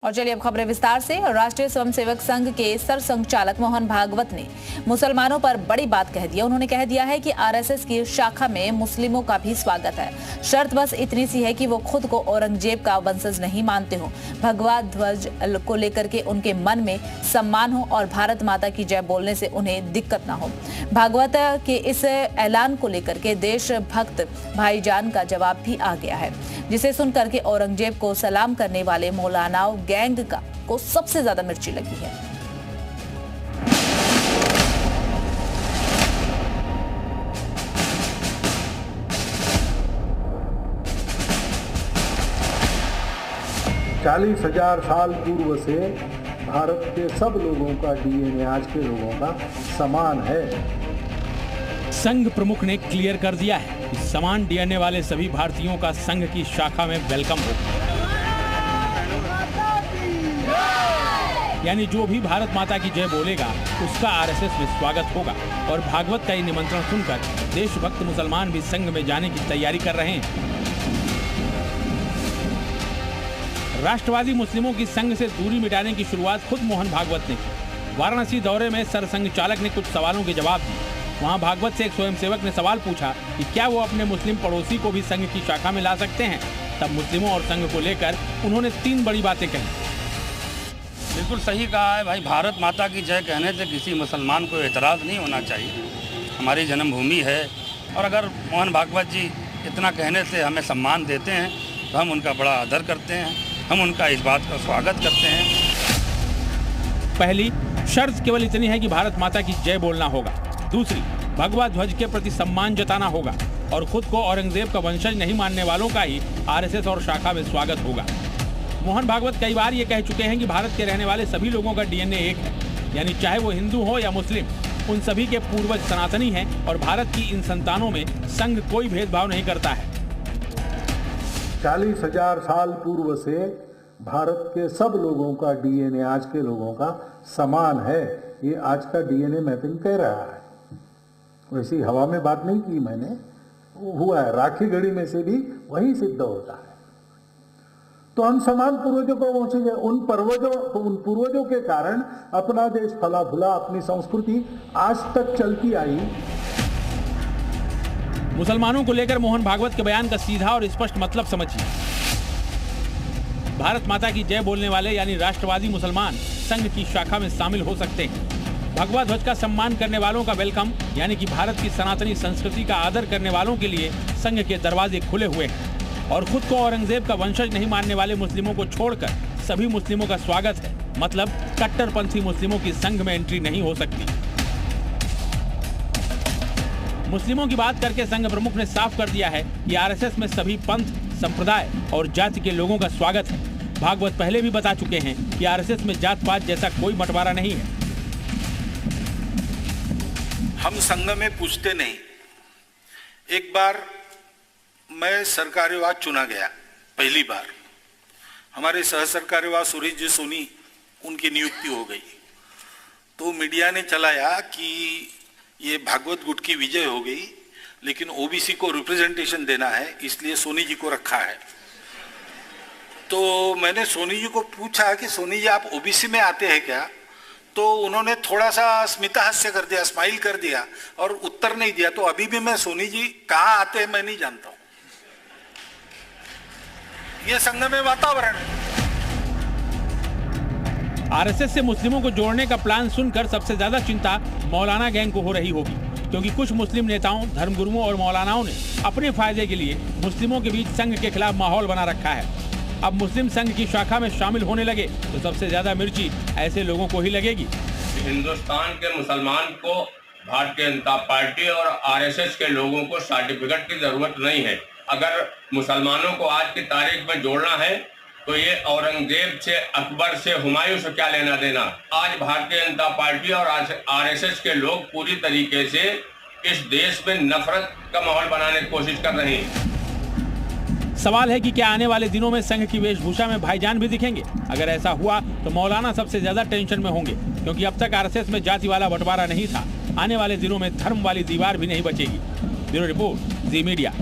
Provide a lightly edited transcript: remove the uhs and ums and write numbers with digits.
और चलिए अब खबरें विस्तार से। राष्ट्रीय स्वयंसेवक संघ के सरसंघचालक मोहन भागवत ने मुसलमानों पर बड़ी बात कह दी। उन्होंने कह दिया है कि आरएसएस की शाखा में मुस्लिमों का भी स्वागत है। शर्त बस इतनी सी है कि वो खुद को औरंगजेब का वंशज नहीं मानते हो, भगवा ध्वज को लेकर के उनके मन में सम्मान हो और भारत माता की जय बोलने से उन्हें दिक्कत ना हो। भागवत के इस ऐलान को लेकर के देशभक्त भाईजान का जवाब भी आ गया है, जिसे सुनकर के औरंगजेब को सलाम करने वाले मौलानाओं गैंग को सबसे ज्यादा मिर्ची लगी है। चालीस 40,000 साल पूर्व से भारत के सब लोगों का डीएनए आज के लोगों का समान है। संघ प्रमुख ने क्लियर कर दिया है कि समान डीएनए वाले सभी भारतीयों का संघ की शाखा में वेलकम होगा। यानी जो भी भारत माता की जय बोलेगा उसका आरएसएस में स्वागत होगा। और भागवत का ये निमंत्रण सुनकर देशभक्त मुसलमान भी संघ में जाने की तैयारी कर रहे हैं। राष्ट्रवादी मुस्लिमों की संघ से दूरी मिटाने की शुरुआत खुद मोहन भागवत ने की। वाराणसी दौरे में सरसंघ चालक ने कुछ सवालों के जवाब दिए। वहां भागवत से एक स्वयंसेवक ने सवाल पूछा कि क्या वो अपने मुस्लिम पड़ोसी को भी संघ की शाखा में ला सकते हैं। तब मुस्लिमों और संघ को लेकर उन्होंने 3 बड़ी बातें कही। बिल्कुल सही कहा है भाई, भारत माता की जय कहने से किसी मुसलमान को एतराज़ नहीं होना चाहिए। हमारी जन्मभूमि है और अगर मोहन भागवत जी इतना कहने से हमें सम्मान देते हैं तो हम उनका बड़ा आदर करते हैं, हम उनका इस बात का स्वागत करते हैं। पहली शर्त केवल इतनी है कि भारत माता की जय बोलना होगा। दूसरी, भगवा ध्वज के प्रति सम्मान जताना होगा और खुद को औरंगजेब का वंशज नहीं मानने वालों का ही आरएसएस और शाखा में स्वागत होगा। मोहन भागवत कई बार ये कह चुके हैं कि भारत के रहने वाले सभी लोगों का डीएनए एक है, यानी चाहे वो हिंदू हो या मुस्लिम, उन सभी के पूर्वज सनातनी हैं और भारत की इन संतानों में संघ कोई भेदभाव नहीं करता है। 40,000 साल पूर्व से भारत के सब लोगों का डीएनए आज के लोगों का समान है। ये आज का डीएनए मैपिंग कह रहा है। वैसी हवा में बात नहीं की मैंने, वो हुआ है। राखी गढ़ी में से भी वही सिद्ध होता है। तो हम समान पूर्वजों को पहुंचेंगे। उन पूर्वजों के कारण अपना देश फला फूला, अपनी संस्कृति आज तक चलती आई। मुसलमानों को लेकर मोहन भागवत के बयान का सीधा और स्पष्ट मतलब समझिए। भारत माता की जय बोलने वाले यानी राष्ट्रवादी मुसलमान संघ की शाखा में शामिल हो सकते हैं। भगवा ध्वज का सम्मान करने वालों का वेलकम यानी कि भारत की सनातनी संस्कृति का आदर करने वालों के लिए संघ के दरवाजे खुले हुए हैं। और खुद को औरंगजेब का वंशज नहीं मानने वाले मुस्लिमों को छोड़कर सभी मुस्लिमों का स्वागत है। मतलब कट्टरपंथी मुस्लिमों की संघ में एंट्री नहीं हो सकती। मुस्लिमों की बात करके संघ प्रमुख ने साफ कर दिया है कि आरएसएस में सभी पंथ, संप्रदाय और जाति के लोगों का स्वागत है। भागवत पहले भी बता चुके हैं कि आरएसएस में जात पात जैसा कोई बंटवारा नहीं है। हम संघ में पूछते नहीं। एक बार मैं सरकार्यवाह चुना गया, पहली बार। हमारे सह सरकार्यवाह सुरेश जी सोनी, उनकी नियुक्ति हो गई। तो मीडिया ने चलाया कि ये भागवत गुट की विजय हो गई, लेकिन ओबीसी को रिप्रेजेंटेशन देना है, इसलिए सोनी जी को रखा है। तो मैंने सोनी जी को पूछा कि सोनी जी आप ओबीसी में आते हैं क्या? तो उन्होंने थोड़ा सा स्मिता हास्य कर दिया, स्माइल कर दिया और उत्तर नहीं दिया। तो अभी भी मैं सोनी जी कहाँ आते हैं मैं नहीं जानता हूँ। ये संघ में वातावरण है। आरएसएस से मुस्लिमों को जोड़ने का प्लान सुनकर सबसे ज्यादा चिंता मौलाना गैंग को हो रही होगी, क्योंकि कुछ मुस्लिम नेताओं, धर्मगुरुओं और मौलानाओं ने अपने फायदे के लिए मुस्लिमों के बीच संघ के खिलाफ माहौल बना रखा है। अब मुस्लिम संघ की शाखा में शामिल होने लगे तो सबसे ज्यादा मिर्ची ऐसे लोगों को ही लगेगी। हिंदुस्तान के मुसलमान को भारतीय जनता पार्टी और आरएसएस के लोगों को सर्टिफिकेट की जरूरत नहीं है। अगर मुसलमानों को आज की तारीख में जोड़ना है तो ये औरंगजेब से, अकबर से, हुमायूं से क्या लेना देना। आज भारतीय जनता पार्टी और आरएसएस के लोग पूरी तरीके से इस देश में नफरत का माहौल बनाने की कोशिश कर रहे हैं। सवाल है कि क्या आने वाले दिनों में संघ की वेशभूषा में भाईजान भी दिखेंगे? अगर ऐसा हुआ तो मौलाना सबसे ज्यादा टेंशन में होंगे, क्योंकि अब तक आरएसएस में जाति वाला बंटवारा नहीं था। आने वाले दिनों में धर्म वाली दीवार भी नहीं बचेगी। ब्यूरो रिपोर्ट, जी मीडिया।